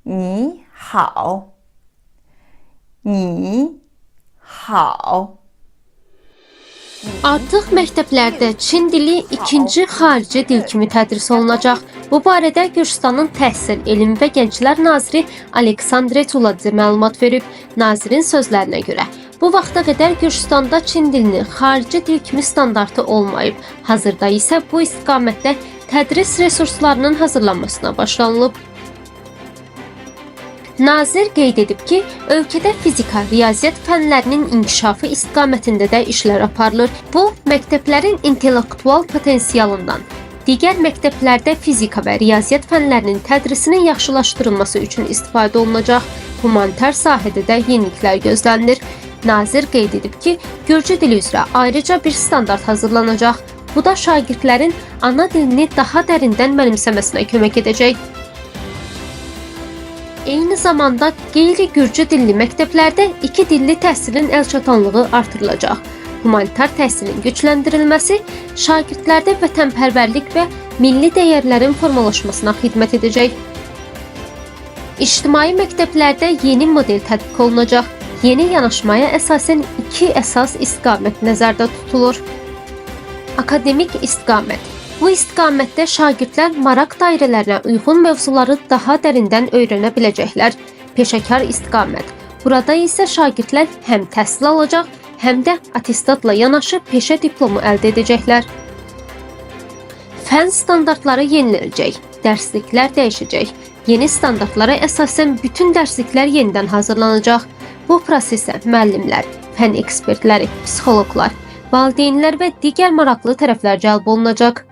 你好，你好。 Artıq məktəblərdə Çin dili ikinci xarici dil kimi tədris olunacaq. Bu barədə Gürcüstanın Təhsil, Elm və Gənclər naziri Aleksandr Tuladze məlumat verib. Nazirin sözlərinə görə, bu vaxta qədər Gürcüstanda Çin dilinin xarici dil kimi standartı olmayıb. Hazırda isə bu istiqamətdə tədris resurslarının hazırlanmasına başlanılıb. Nazir qeyd edib ki, ölkədə fizika, riyaziyyat fənlərinin inkişafı istiqamətində də işlər aparılır. Bu, məktəblərin intellektual potensialından, digər məktəblərdə fizika və riyaziyyat fənlərinin tədrisinin yaxşılaşdırılması üçün istifadə olunacaq. Humanitar sahədə də yeniliklər gözlənilir. Nazir qeyd edib ki, Gürcü dili üzrə ayrıca bir standart hazırlanacaq. Bu da şagirdlərin ana dilini daha dərindən mənimsəməsinə kömək edəcək. Eyni zamanda qeyri-Gürcü dilli məktəblərdə iki dilli təhsilin əlçatanlığı artırılacaq. Humanitar təhsilin gücləndirilməsi şagirdlərdə vətənpərvərlik və milli dəyərlərin formalaşmasına xidmət edəcək. İctimai məktəblərdə yeni model tətbiq olunacaq. Yeni yanaşmaya əsasən iki əsas istiqamət nəzərdə tutulur. Akademik istiqamət. Bu istiqamətdə şagirdlər maraq dairələrinə uyğun mövzuları daha dərindən öyrənə biləcəklər. Peşəkar istiqamət. Burada isə şagirdlər həm təhsil alacaq, həm də attestatla yanaşı peşə diplomu əldə edəcəklər. Fən standartları yenilənəcək, dərsliklər dəyişəcək. Yeni standartlara əsasən bütün dərsliklər yenidən hazırlanacaq. Bu prosesə müəllimlər, fən ekspertləri, psixoloqlar, valideynlər və digər maraqlı tərəflər cəlb olunacaq.